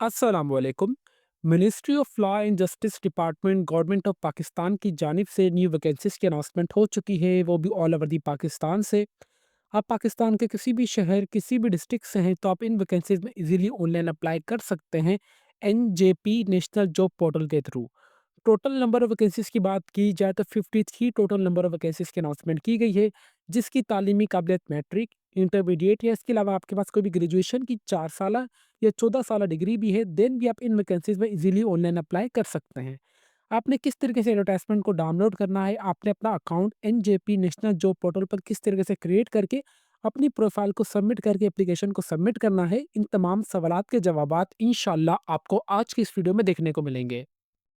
अस्सलाम वालेकुम। Ministry of law and justice department government of Pakistan की जानिब से न्यू वैकेंसीज की अनाउंसमेंट हो चुकी है, वो भी ऑल ओवर दी पाकिस्तान से। आप पाकिस्तान के किसी भी शहर, किसी भी डिस्ट्रिक्ट से हैं, तो आप इन वैकेंसीज में इजीली ऑनलाइन अप्लाई कर सकते हैं एनजेपी नेशनल जॉब पोर्टल के through. Total number of vacancies की बात की जाए तो 53 टोटल नंबर ऑफ वैकेंसीज़ की अनाउंसमेंट की गई है, जिसकी तालीमी काबिलियत मैट्रिक, इंटरमीडिएट या इसके अलावा आपके पास कोई भी ग्रेजुएशन की 4 साला या 14 साला डिग्री भी है, देन भी आप इन वैकेंसीज़ में इजीली ऑनलाइन अप्लाई कर सकते हैं। आपने किस तरीके से एडवर्टाइजमेंट को डाउनलोड करना है, आपने अपना account NJP national job portal पर किस तरीके से क्रिएट करके अपनी प्रोफाइल को सबमिट करके एप्लीकेशन को सबमिट करना है, इन तमाम सवालात के जवाबात इंशाल्लाह आपको आज की इस वीडियो में देखने को मिलेंगे।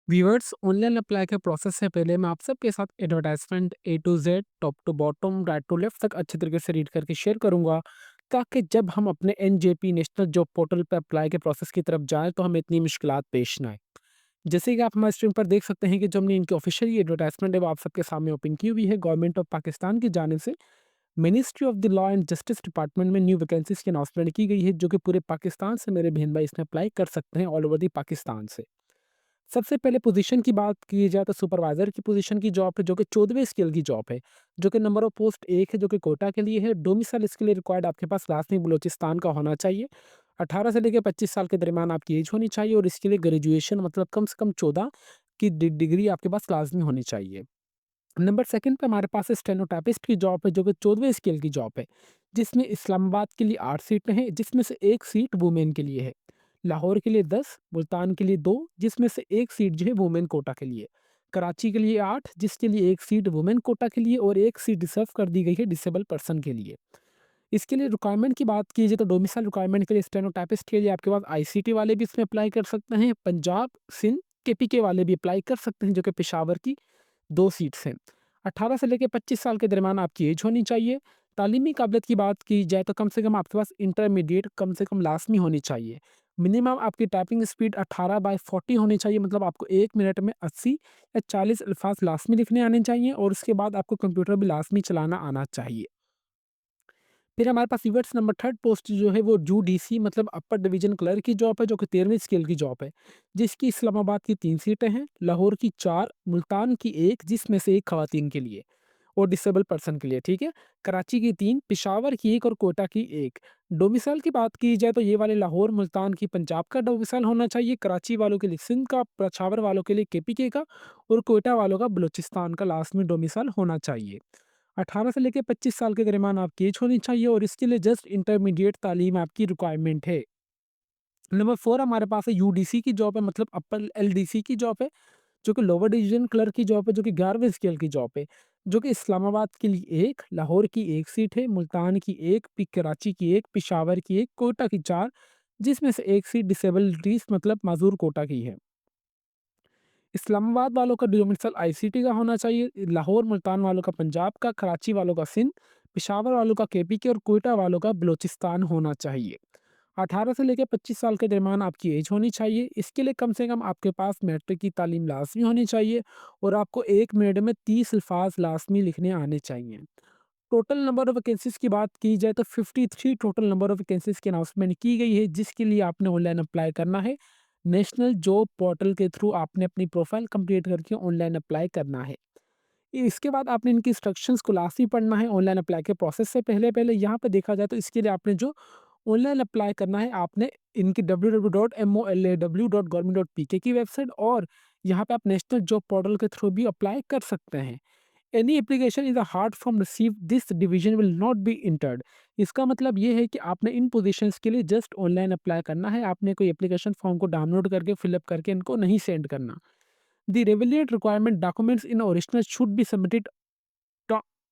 व्यूअर्स, ऑनलाइन अप्लाई के प्रोसेस से पहले मैं आप सबके साथ advertisement A to Z, top to bottom, right to left तक अच्छे तरीके से रीड करके शेयर करूंगा, ताकि जब हम अपने एनजेपी नेशनल जॉब पोर्टल पर अप्लाई के प्रोसेस की तरफ जाएं तो हमें इतनी मुश्किलात पेश ना आए। जैसे कि आप हमारे स्क्रीन पर देख सकते हैं कि जो हमने इनकी ऑफिशियल एडवर्टाइजमेंट है वो आप सबके सामने ओपन की हुई है गवर्नमेंट ऑफ पाकिस्तान की जानिब से। Ministry of the law and justice department में न्यू वैकेंसीज की अनाउंसमेंट की गई है, जो कि पूरे पाकिस्तान से मेरे बहन भाई इसमें अप्लाई कर सकते हैं, ऑल ओवर दी पाकिस्तान से। सबसे पहले पोजीशन की बात की जाए तो सुपरवाइज़र की पोजीशन की जॉब है, जो कि 14वें स्केल की जॉब है, जो कि नंबर ऑफ पोस्ट 1 है, जो कि कोटा के लिए है। डोमिसाइल इसके लिए रिक्वायर्ड आपके पास लाज़मी बलूचिस्तान का होना चाहिए। 18 से लेके 25 साल के दरमियान आपकी एज होनी चाहिए और इसके लिए ग्रेजुएशन मतलब कम से कम 14 की डिग्री आपके पास लाज़मी होनी चाहिए। नंबर सेकंड पे हमारे पास स्टेनोटाइपिस्ट की जॉब है, जो कि 14वें स्केल की जॉब है, जिसमें इस्लामाबाद के लिए 8 सीटें हैं, जिसमें से 1 सीट वुमेन के लिए है। लाहौर के लिए 10, मुल्तान के लिए 2, जिसमें से 1 सीट जो है वुमेन कोटा के लिए। कराची के लिए 8, जिसके लिए 1 सीट वुमेन कोटा के लिए और 1 सीट रिजर्व कर दी गई है डिसेबल पर्सन के लिए। इसके लिए रिक्वायरमेंट की बात की जाए तो डोमिसाइल रिक्वायरमेंट के लिए स्टेनोटाइपिस्ट के लिए आपके पास आईसीटी वाले भी इसमें अप्लाई कर सकते हैं, पंजाब, सिंध, केपीके वाले भी अप्लाई कर सकते हैं, जो कि पेशावर की 2 सीट्स हैं। 18 से लेके 25 साल के दरमियान आपकी एज होनी चाहिए। तालीमी काबिलियत की बात की जाए तो कम से कम आपके पास इंटरमीडिएट कम से कम लाज़मी होनी चाहिए। मिनिमम आपकी टाइपिंग स्पीड 18/40 होनी चाहिए, मतलब आपको 1 मिनट में 80 या 40 अल्फ़ाज़ लाज़मी लिखने आने चाहिए और उसके बाद आपको कंप्यूटर भी लाज़मी चलाना आना चाहिए। फिर हमारे पास यूएट्स नंबर थर्ड पोस्ट जो है वो यूडीसी मतलब अपर डिवीजन क्लर्क की जॉब है, जो कि 13वीं स्केल की जॉब है, जिसकी इस्लामाबाद की 3 सीटें हैं, लाहौर की 4, मुल्तान की 1, जिसमें से 1 खवातीन के लिए और डिसेबल पर्सन के लिए, ठीक है। कराची की 3, पेशावर की 1 और कोटा की 1। डोमिसाइल की बात की जाए तो ये वाले लाहौर, मुल्तान की पंजाब का डोमिसाइल होना चाहिए, कराची वालों के लिए सिंध का, पेशावर वालों के लिए केपीके का और कोयटा वालों का बलूचिस्तान का लाजमी डोमिसाइल होना चाहिए। 18 से लेके 25 साल के दरमियान आपकी एज होनी चाहिए और इसके लिए जस्ट इंटरमीडिएट तालीम आपकी रिक्वायरमेंट है। नंबर 4 हमारे पास है यूडीसी की जॉब है, मतलब अपर एलडीसी की जॉब है, जो कि लोअर डिवीजन क्लर्क की जॉब है, जो कि 11वें स्केल की जॉब है, जो कि इस्लामाबाद के लिए 1, लाहौर की 1 सीट है, मुल्तान की 1, कराची की 1, पेशावर की 1, कोटा की 4, जिसमें से 1 सीट डिसेबिलिटीज़ मतलब माज़ूर कोटा की है। इस्लामाबाद वालों का डोमिसाइल आईसीटी का होना चाहिए, लाहौर मुल्तान वालों का पंजाब का, कराची वालों का सिंध, पेशावर वालों का केपीके और कोयटा वालों का बलूचिस्तान होना चाहिए। 18 से लेकर 25 साल के दरमियान आपकी एज होनी चाहिए। इसके लिए कम से कम आपके पास मैट्रिक की तालीम लाजमी होनी चाहिए और आपको 1 मिनट में 30 अल्फाज लाजमी लिखने आने चाहिए। टोटल नंबर ऑफ वैकेंसीज की बात की जाए तो 53 टोटल नंबर ऑफ वैकेंसीज की अनाउंसमेंट की गई है, जिसके लिए आपने ऑनलाइन अप्लाई करना है। नेशनल जॉब पोर्टल के थ्रू आपने अपनी प्रोफाइल कंप्लीट करके ऑनलाइन अप्लाई करना है। इसके बाद आपने इनकी इंस्ट्रक्शंस को लास्ट ही पढ़ना है ऑनलाइन अप्लाई के प्रोसेस से पहले-पहले। यहाँ पे देखा जाए तो इसके लिए आपने जो ऑनलाइन अप्लाई करना है, आपने इनकी www.molw.government.pk की वेबसाइट और यहाँ पे आप नेशनल जॉब पोर्टल के थ्रू भी अप्लाई कर सकते हैं। Any application is a hard form receive this division will not be entered. इसका मतलब ये है कि आपने इन पोजीशंस के लिए जस्ट ऑनलाइन अप्लाई करना है, आपने कोई एप्लीकेशन फॉर्म को डाउनलोड करके फिलअप करके इनको नहीं सेंड करना। The relevant requirement documents in original should be submitted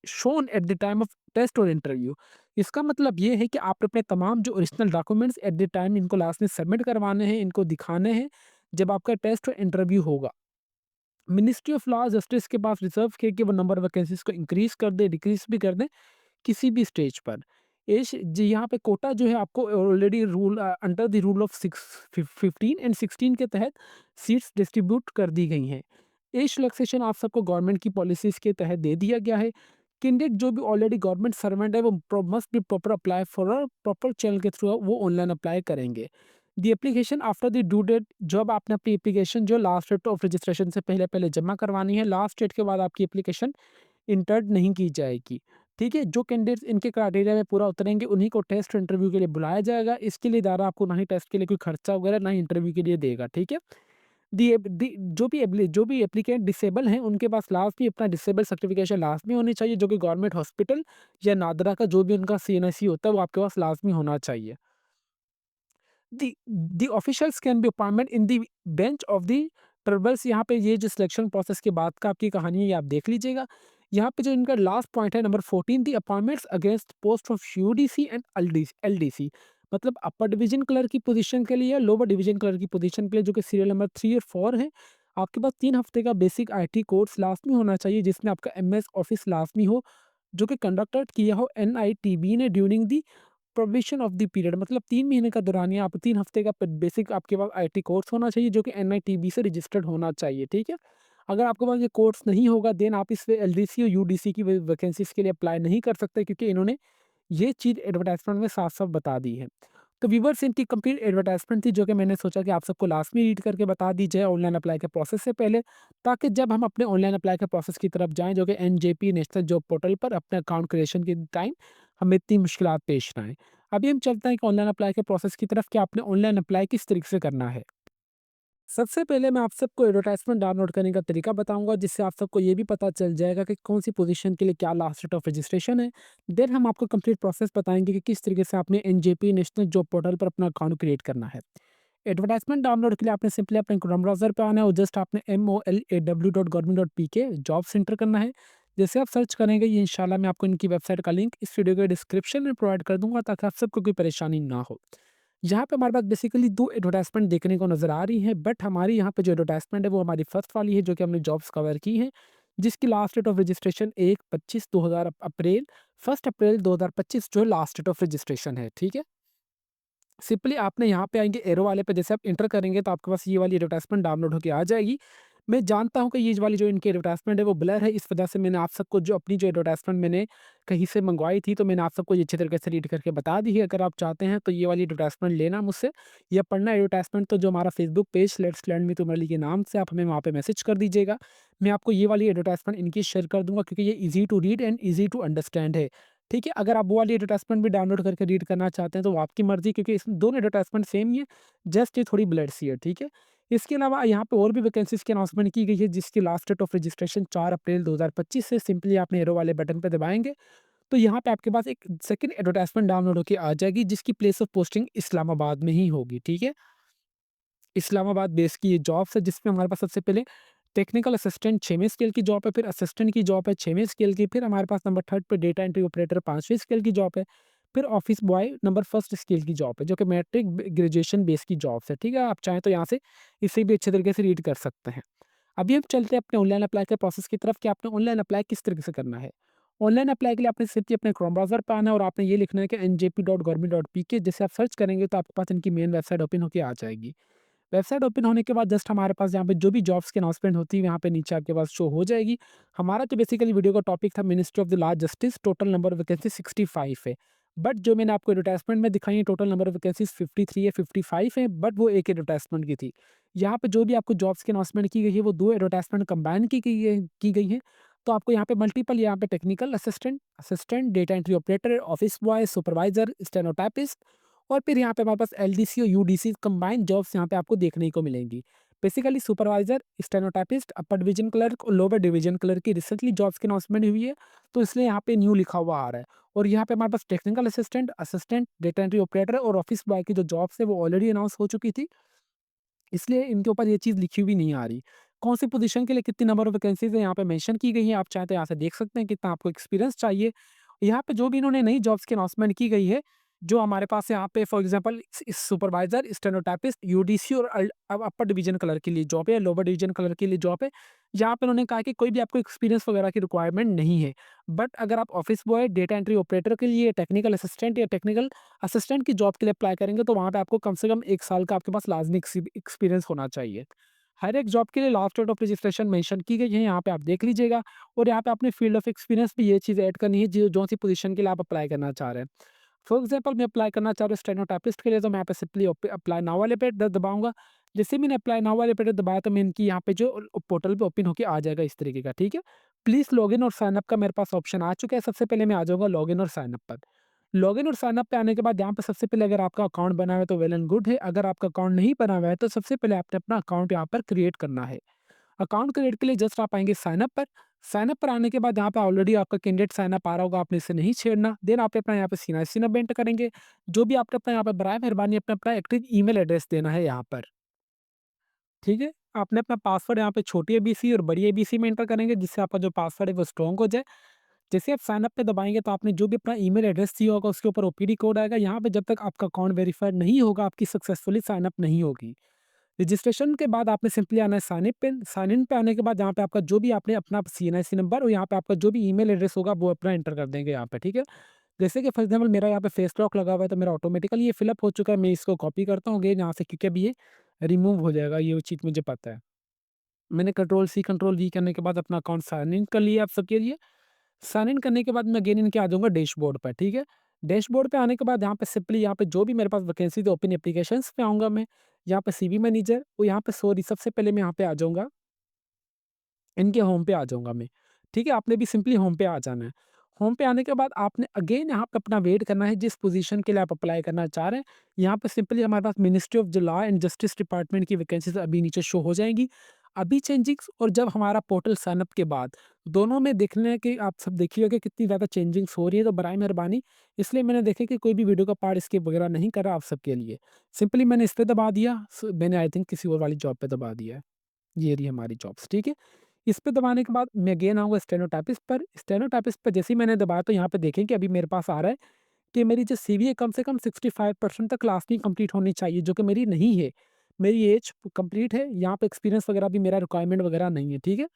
shown at the time of test और इंटरव्यू। इसका मतलब ये है कि आप अपने तमाम जो original documents at the time इनको लास्ट में सबमिट करवाने हैं, इनको दिखाने हैं जब आपका टेस्ट और इंटरव्यू होगा। मिनिस्ट्री ऑफ लॉ जस्टिस के पास रिजर्व है कि वो नंबर ऑफ वैकेंसीज को इंक्रीज कर दे, डिक्रीज भी कर दे किसी भी स्टेज पर। एज जी यहाँ पे कोटा जो है आपको already rule under the rule of 15 and 16 के तहत सीट्स डिस्ट्रीब्यूट कर दी गई हैं। एज रिलैक्सेशन आप सबको गवर्नमेंट की पॉलिसीज़ के तहत दे दिया गया है। कैंडिडेट जो भी ऑलरेडी गवर्नमेंट सर्वेंट है वो must be proper apply for a proper channel के थ्रू वो ऑनलाइन अप्लाई करेंगे। The application after the due date, जब आपने अपनी एप्लीकेशन जो लास्ट डेट ऑफ रजिस्ट्रेशन से पहले जमा करवानी है, लास्ट डेट के बाद आपकी एप्लीकेशन इंटर्ड नहीं की जाएगी। ठीक है? जो कैंडिडेट्स इनके क्राइटेरिया में पूरा उतरेंगे उन्हीं को टेस्ट इंटरव्यू के लिए बुलाया जाएगा। इसके लिए ज़्यादा आपको ना ही टेस्ट के लिए कोई खर्चा वगैरह, ना ही इंटरव्यू के लिए देगा। ठीक है? जो भी एप्लीकेंट डिसेबल हैं उनके पास लास्ट में अपना डिसेबल सर्टिफिकेशन लाज़मी होनी चाहिए, जो कि गवर्नमेंट हॉस्पिटल या नादरा का जो भी उनका सीएनआईसी होता है वो आपके पास लाज़मी होना चाहिए। The officials can be appointment in the bench of the troubles. यहाँ पे ये जो सिलेक्शन प्रोसेस के बाद का आपकी कहानी है ये आप देख लीजिएगा। यहाँ पे जो इनका लास्ट पॉइंट है number 14, the appointments against post of UDC and LDC. मतलब अपर डिवीजन क्लर्क की पोजीशन के लिए, लोअर डिवीजन क्लर्क की पोजीशन के लिए, जो कि सीरियल नंबर 3 और 4 है। आपके पास 3 हफ्ते का बेसिक आईटी कोर्स लाजमी होना चाहिए, जिसमें आपका एमएस ऑफिस लाजमी हो, जो कि कंडक्टेड किया हो एनआईटीबी ने during the probation of the period. मतलब 3 महीने का दौरानिया आप 3 हफ्ते का बेसिक आपके पास आईटी कोर्स होना चाहिए, जो कि एनआईटीबी से रजिस्टर्ड होना चाहिए। ठीक है? अगर आपके पास ये कोर्स नहीं होगा देन आप इस एलडीसी और यूडीसी की वैकेंसीज के लिए अप्लाई नहीं कर सकते, क्योंकि इन्होंने ये चीज़ एडवर्टाइजमेंट में साफ-साफ बता दी है। तो व्यूअर्स, इनकी कंप्लीट एडवर्टाइजमेंट थी, जो कि मैंने सोचा कि आप सबको लास्ट में रीड करके बता दी जाए ऑनलाइन अप्लाई के प्रोसेस से पहले, ताकि जब हम अपने ऑनलाइन अप्लाई के प्रोसेस की तरफ जाएँ, जो कि एनजेपी नेशनल जॉब पोर्टल पर अपने अकाउंट क्रिएशन के टाइम हमें इतनी मुश्किलात पेश ना आएँ। अभी हम चलते हैं कि ऑनलाइन अप्लाई के प्रोसेस की तरफ कि आपने ऑनलाइन अप्लाई किस तरीके से करना है। सबसे पहले मैं आप सबको एडवर्टाइजमेंट डाउनलोड करने का तरीका बताऊंगा, जिससे आप सबको ये भी पता चल जाएगा कि कौन सी पोजीशन के लिए क्या लास्ट डेट ऑफ रजिस्ट्रेशन है। देन हम आपको कंप्लीट प्रोसेस बताएंगे कि किस तरीके से आपने एनजेपी नेशनल जॉब पोर्टल पर अपना अकाउंट क्रिएट करना है। एडवर्टाइजमेंट डाउनलोड के लिए आपने सिंपली अपने क्रोम ब्राउजर पे आना है और जस्ट आपने MOLAW.government.pk जॉब सेंटर करना है। जैसे आप सर्च करेंगे ये इंशाल्लाह मैं आपको इनकी वेबसाइट का लिंक इस वीडियो के डिस्क्रिप्शन में प्रोवाइड कर दूंगा, ताकि आप सबको कोई परेशानी ना हो। यहाँ पे हमारे पास बेसिकली 2 एडवर्टाइज़मेंट देखने को नज़र आ रही हैं, बट हमारी यहाँ पे जो एडवर्टाइज़मेंट है वो हमारी फर्स्ट वाली है, जो कि हमने जॉब्स कवर की हैं, जिसकी लास्ट डेट ऑफ रजिस्ट्रेशन 1 अप्रैल 2025 जो लास्ट डेट ऑफ रजिस्ट्रेशन है। ठीक है? सिंपली आपने यहाँ पे आएँगे एरो वाले पे, जैसे आप एंटर करेंगे तो आपके पास ये वाली एडवर्टाइज़मेंट डाउनलोड होके आ जाएगी। मैं जानता हूँ कि ये वाली जो इनकी एडवर्टाइज़मेंट है वो ब्लर है, इस वजह से मैंने आप सबको जो अपनी जो एडवर्टाइज़मेंट मैंने कहीं से मंगवाई थी, तो मैंने आप सबको ये अच्छे तरीके से रीड करके बता दी है। अगर आप चाहते हैं तो ये वाली एडवर्टाइज़मेंट लेना मुझसे या पढ़ना एडवर्टाइज़मेंट, तो जो हमारा Facebook page let's learn with Umar Ali के नाम से आप हमें वहाँ पे मैसेज कर दीजिएगा। मैं आपको ये वाली एडवर्टाइज़मेंट इनकी शेयर कर दूँगा, क्योंकि ये easy to read and easy to understand है। ठीक है? अगर आप वो वाली एडवर्टाइज़मेंट भी डाउनलोड करके रीड करना चाहते हैं तो वो आपकी मर्ज़ी, क्योंकि इसमें दोनों एडवर्टाइज़मेंट सेम ही है, जस्ट ये थोड़ी ब्लड सी है। ठीक है? इसके अलावा यहाँ पे और भी वैकेंसीज़ की अनाउंसमेंट की गई है, जिसकी लास्ट डेट ऑफ रजिस्ट्रेशन 4 अप्रैल 2025 से। सिंपली आपने एरो वाले बटन पे दबाएँगे, तो यहाँ पे आपके पास एक सेकंड एडवर्टाइज़मेंट डाउनलोड होके आ जाएगी, जिसकी प्लेस ऑफ पोस्टिंग इस्लामाबाद में ही होगी। ठीक है? इस्लामाबाद बेस की ये जॉब्स है, जिसमें हमारे पास सबसे पहले टेक्निकल असिस्टेंट 6वें स्केल की जॉब है, फिर असिस्टेंट की जॉब है 6वें स्केल की, फिर हमारे पास नंबर 3 पे डेटा एंट्री ऑपरेटर 5वें स्केल की जॉब है, फिर ऑफिस बॉय नंबर 1 स्केल की जॉब है, जो कि मैट्रिक ग्रेजुएशन बेस की जॉब्स है। ठीक है? आप चाहें तो यहाँ से इसे भी अच्छे तरीके से रीड कर सकते हैं। अभी हम चलते हैं अपने ऑनलाइन अप्लाई के प्रोसेस की तरफ कि आपने ऑनलाइन अप्लाई किस तरीके से करना है। ऑनलाइन अप्लाई के लिए आपने सिंपली अपने क्रोम ब्राउज़र पे आना है और आपने ये लिखना है कि njp.government.pk। जैसे आप सर्च करेंगे तो आपके पास इनकी मेन वेबसाइट ओपन होके आ जाएगी। वेबसाइट ओपन होने के बाद जस्ट हमारे पास यहाँ पे जो भी जॉब्स की अनाउंसमेंट होती है यहाँ पे नीचे आपके पास शो हो जाएगी। हमारा जो बेसिकली वीडियो का टॉपिक था ministry of the law justice, total number of vacancy 65 है। बट जो मैंने आपको एडवर्टाइजमेंट में दिखाई है टोटल नंबर ऑफ वैकेंसीज 53 है, 55 है, बट वो एक एडवर्टाइजमेंट की थी। यहाँ पे जो भी आपको जॉब्स की अनाउंसमेंट की गई है वो 2 एडवर्टाइजमेंट कंबाइन की गई है। तो आपको यहाँ पे मल्टीपल यहाँ पे technical assistant, data entry operator, office boy, supervisor, stenotypist और फिर यहाँ पे हमारे पास एलडीसी और यूडीसी कंबाइंड जॉब्स यहाँ पे आपको देखने को मिलेंगी। Basically supervisor, stenotypist, upper division clerk और लोअर डिवीजन क्लर्क की रिसेंटली जॉब्स की अनाउंसमेंट हुई है, तो इसलिए यहाँ पे न्यू लिखा हुआ आ रहा है। और यहाँ पे हमारे पास technical assistant, data entry operator और ऑफिस बॉय की जो जॉब्स है वो ऑलरेडी अनाउंस हो चुकी थी, इसलिए इनके ऊपर ये चीज़ लिखी हुई नहीं आ रही। कौन सी पोजीशन के लिए कितनी नंबर ऑफ वैकेंसीज़ है यहाँ पे मेंशन की गई है, आप चाहें तो यहाँ से देख सकते हैं कितना आपको एक्सपीरियंस चाहिए। यहाँ पे जो भी इन्होंने नई जॉब्स की अनाउंसमेंट की गई है, जो हमारे पास यहाँ पे for example supervisor, stenotypist, UDC और अपर डिवीज़न क्लर्क के लिए जॉब है, लोअर डिवीज़न क्लर्क के लिए जॉब है। यहाँ पे उन्होंने कहा कि कोई भी आपको एक्सपीरियंस वगैरह की रिक्वायरमेंट नहीं है। बट अगर आप office boy, data entry operator के लिए, टेक्निकल असिस्टेंट या टेक्निकल असिस्टेंट की जॉब के लिए अप्लाई करेंगे, तो वहाँ पे आपको कम से कम 1 साल का आपके पास लाज़मी एक्सपीरियंस होना चाहिए। हर एक जॉब के लिए last date of registration mention की गई है, यहाँ पे आप देख लीजिएगा। और यहाँ पे अपने फील्ड ऑफ एक्सपीरियंस भी ये चीज़ ऐड करनी है जो सी पोजीशन के लिए आप अप्लाई करना चाह रहे हैं। फॉर एग्जांपल मैं अप्लाई करना चाह रहा हूँ स्टेनोटाइपिस्ट के लिए, तो मैं यहाँ पे सिंपली अप्लाई नाउ वाले पे दबाऊँगा। जैसे मैंने अप्लाई नाउ वाले पे दबाया तो मैं इनकी यहाँ पे जो पोर्टल पे ओपन होके आ जाएगा इस तरीके का, ठीक है। प्लीज़ लॉगिन और साइन अप का मेरे पास ऑप्शन आ चुका है। सबसे पहले मैं आ जाऊँगा लॉगिन और साइन अप पर। लॉगिन और साइन अप पे आने के बाद यहाँ पे सबसे पहले अगर आपका अकाउंट बना हुआ है तो वेल एंड गुड है। अगर आपका अकाउंट नहीं बना हुआ है तो सबसे पहले आपने अपना अकाउंट यहाँ पर क्रिएट करना है। अकाउंट क्रिएट के लिए जस्ट आप आएँगे साइन अप पर। साइन अप पर आने के बाद यहाँ पे ऑलरेडी आपका कैंडिडेट साइन अप आ रहा होगा, आपने इसे नहीं छेड़ना। देन आप अपना यहाँ पे सीना नंबर एंटर करेंगे। जो भी आपने अपना यहाँ पे बराए मेहरबानी अपना एक्टिव ईमेल एड्रेस देना है यहाँ पर, ठीक है? आपने अपना पासवर्ड यहाँ पे छोटी एबीसी और बड़ी एबीसी में एंटर करेंगे, जिससे आपका जो पासवर्ड है वो स्ट्रॉन्ग हो जाए। जैसे आप साइन अप पे दबाएँगे तो आपने जो भी अपना ईमेल एड्रेस दिया होगा उसके ऊपर ओपीडी कोड आएगा। यहाँ पे जब तक आपका अकाउंट वेरीफाइड नहीं होगा, आपकी सक्सेसफुली साइन अप नहीं होगी। रजिस्ट्रेशन के बाद आपने सिंपली आना है साइन इन पे आने के बाद यहाँ पे आपका जो भी आपने अपना सीएनआईसी नंबर और यहाँ पे आपका जो भी ईमेल एड्रेस होगा वो अपना एंटर कर देंगे यहाँ पे, ठीक है। जैसे कि फॉर एग्जांपल मेरा यहाँ पे फेस लॉक लगा हुआ है तो मेरा ऑटोमेटिकली ये फिलअप हो चुका है। मैं इसको कॉपी करता हूँ अगेन यहाँ से, क्योंकि अभी ये रिमूव हो जाएगा, ये चीज़ मुझे पता है। मैंने कंट्रोल सी कंट्रोल वी करने के बाद अपना अकाउंट साइन इन कर लिया आप सबके लिए। साइन इन करने के बाद मैं अगेन इनके आ जाऊँगा डैशबोर्ड पर, ठीक है। डैशबोर्ड पे आने के बाद यहाँ पे सिंपली यहाँ पे जो भी मेरे पास वैकेंसी है ओपन एप्लीकेशंस पे आऊँगा मैं। यहाँ पे सीवी मैनेजर और यहाँ पे सॉरी सबसे पहले मैं यहाँ पे आ जाऊँगा, इनके होम पे आ जाऊँगा मैं, ठीक है? आपने भी सिंपली होम पे आ जाना है। होम पे आने के बाद आपने अगेन यहाँ पे अपना वेट करना है जिस पोज़ीशन के लिए आप अप्लाई करना चाह रहे हैं। यहाँ पे सिंपली हमारे पास ministry of the law and justice department की वैकेंसीज़ अभी नीचे शो हो जाएँगी। अभी चेंजिंग्स और जब हमारा पोर्टल साइन अप के बाद, दोनों में देखना है कि आप सब देखिएगा कि कितनी ज़्यादा चेंजिंग्स हो रही है, तो बराए मेहरबानी इसलिए मैंने देखा कि कोई भी वीडियो का पार्ट स्किप वगैरह नहीं करा आप सबके लिए। सिंपली मैंने इस पे दबा दिया, मैंने आई थिंक किसी और वाली जॉब पे दबा दिया है। ये रही हमारी जॉब्स, ठीक है? इस पे दबाने के बाद मैं अगेन आऊँगा स्टेनोटाइपिस्ट पर। स्टेनोटाइपिस्ट पे जैसे ही मैंने दबाया तो यहाँ पे देखें कि अभी मेरे पास आ रहा है कि मेरी जो सीवी है कम से कम 65% तक लास्ट में कंप्लीट होनी चाहिए, जो कि मेरी नहीं है। मेरी एज कंप्लीट है, यहाँ पे एक्सपीरियंस वगैरह भी मेरा रिक्वायरमेंट वगैरह नहीं है, ठीक है?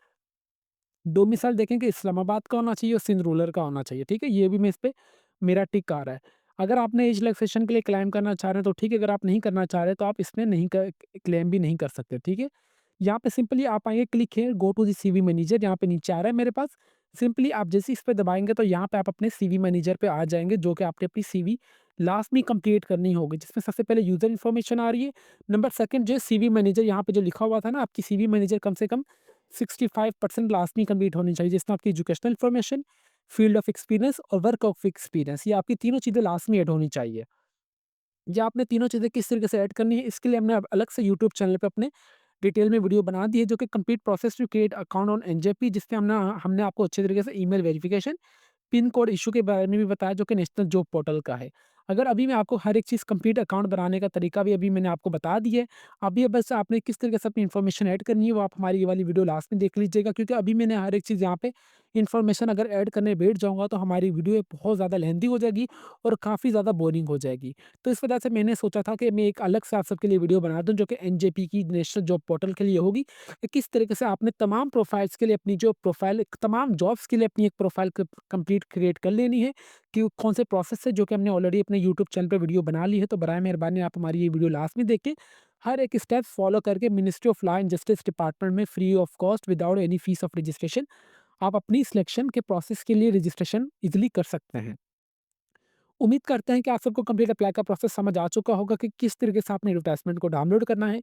डोमिसाइल देखें कि इस्लामाबाद का होना चाहिए और सिंध रूरल का होना चाहिए, ठीक है? ये भी मैं इस पे मेरा टिक आ रहा है। अगर आपने एज रिलैक्सेशन के लिए क्लेम करना चाह रहे हैं तो ठीक है, अगर आप नहीं करना चाह रहे तो आप इसमें नहीं कर क्लेम भी नहीं कर सकते, ठीक है? यहाँ पे सिंपली आप आएँगे, click here go to the CV manager, यहाँ पे नीचे आ रहा है मेरे पास। सिंपली आप जैसे ही इस पे दबाएँगे तो यहाँ पे आप अपने सीवी मैनेजर पे आ जाएँगे, जो कि आपने अपनी सीवी लास्ट में कंप्लीट करनी होगी, जिसमें सबसे पहले यूज़र इन्फॉर्मेशन आ रही है। नंबर सेकंड जो है सीवी मैनेजर, यहाँ पे जो लिखा हुआ था ना आपकी सीवी मैनेजर कम से कम 65% लास्ट में कंप्लीट होनी चाहिए, जिसमें आपकी educational information, field of experience और वर्क ऑफ एक्सपीरियंस, ये आपकी तीनों चीज़ें लास्ट में ऐड होनी चाहिए। ये आपने तीनों चीज़ें किस तरीके से ऐड करनी है, इसके लिए हमने अब अलग से यूट्यूब चैनल पे अपने डिटेल में वीडियो बना दी है, जो कि complete process to create account on NJP, जिसमें हमने हमने आपको अच्छे तरीके से email verification, pin code issue के बारे में भी बताया, जो कि नेशनल जॉब पोर्टल का है। अगर अभी मैं आपको हर एक चीज़ कंप्लीट अकाउंट बनाने का तरीका भी अभी मैंने आपको बता दी है। अभी बस आपने किस तरीके से अपनी इन्फॉर्मेशन ऐड करनी है वो आप हमारी ये वाली वीडियो लास्ट में देख लीजिएगा, क्योंकि अभी मैंने हर एक चीज़ यहाँ पे इन्फॉर्मेशन अगर ऐड करने बैठ जाऊँगा तो हमारी वीडियो ये बहुत ज़्यादा लेंथी हो जाएगी और काफ़ी ज़्यादा बोरिंग हो जाएगी। तो इस वजह से मैंने सोचा था कि मैं एक अलग से आप सबके लिए वीडियो बना दूँ, जो कि एनजेपी की नेशनल जॉब पोर्टल के लिए होगी। कि किस तरीके से आपने तमाम प्रोफाइल्स के लिए अपनी जो प्रोफाइल तमाम जॉब्स के लिए अपनी एक प्रोफाइल कंप्लीट क्रिएट कर लेनी है, कि कौन से प्रोसेस है, जो कि हमने ऑलरेडी अपने यूट्यूब चैनल पे वीडियो बना ली है। तो बराए मेहरबानी आप हमारी ये वीडियो लास्ट में देख के हर एक स्टेप फॉलो करके ministry of law and justice department में free of cost without any fees of registration आप अपनी सिलेक्शन के प्रोसेस के लिए रजिस्ट्रेशन इजिली कर सकते हैं। उम्मीद करते हैं कि आप सबको कंप्लीट अप्लाई का प्रोसेस समझ आ चुका होगा कि किस तरीके से आपने एडवर्टाइजमेंट को डाउनलोड करना है।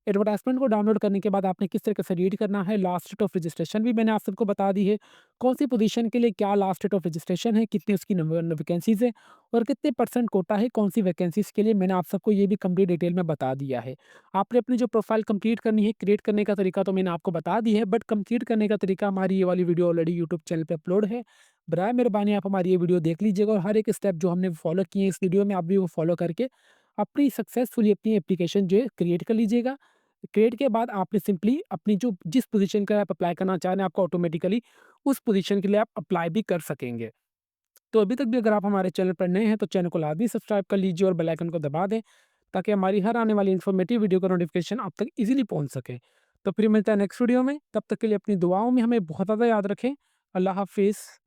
एडवर्टाइजमेंट को डाउनलोड करने के बाद आपने किस तरीके से रीड करना है। लास्ट डेट ऑफ रजिस्ट्रेशन भी मैंने आप सबको बता दी है। कौन सी पोजीशन के लिए क्या लास्ट डेट ऑफ रजिस्ट्रेशन है, कितनी उसकी वैकेंसीज़ है और कितने परसेंट कोटा है कौन सी वैकेंसीज़ के लिए, मैंने आप सबको ये भी कंप्लीट डिटेल में बता दिया है। आपने अपनी जो प्रोफाइल कंप्लीट करनी है, क्रिएट करने का तरीका तो मैंने आपको बता दी है, बट कंप्लीट करने का तरीका हमारी ये वाली वीडियो ऑलरेडी यूट्यूब चैनल पे अपलोड है। बराए मेहरबानी आप हमारी ये वीडियो देख लीजिएगा और हर एक स्टेप जो हमने फॉलो किए हैं इस वीडियो में आप भी वो फॉलो करके अपनी सक्सेसफुली अपनी एप्लीकेशन जो है क्रिएट कर लीजिएगा। क्रिएट के बाद आपने सिंपली अपनी जो जिस पोजीशन का आप अप्लाई करना चाह रहे हैं आपको ऑटोमेटिकली उस पोजीशन के लिए आप अप्लाई भी कर सकेंगे। तो अभी तक भी अगर आप हमारे चैनल पर नए हैं तो चैनल को लाजमी सब्सक्राइब कर लीजिए और बेल आइकन को दबा दें, ताकि हमारी हर आने वाली इन्फॉर्मेटिव वीडियो का नोटिफिकेशन आप तक ईजिली पहुँच सके। तो फिर मिलता है नेक्स्ट वीडियो में, तब तक के लिए अपनी दुआओं में हमें बहुत ज़्यादा याद रखें। अल्लाह हाफिज़।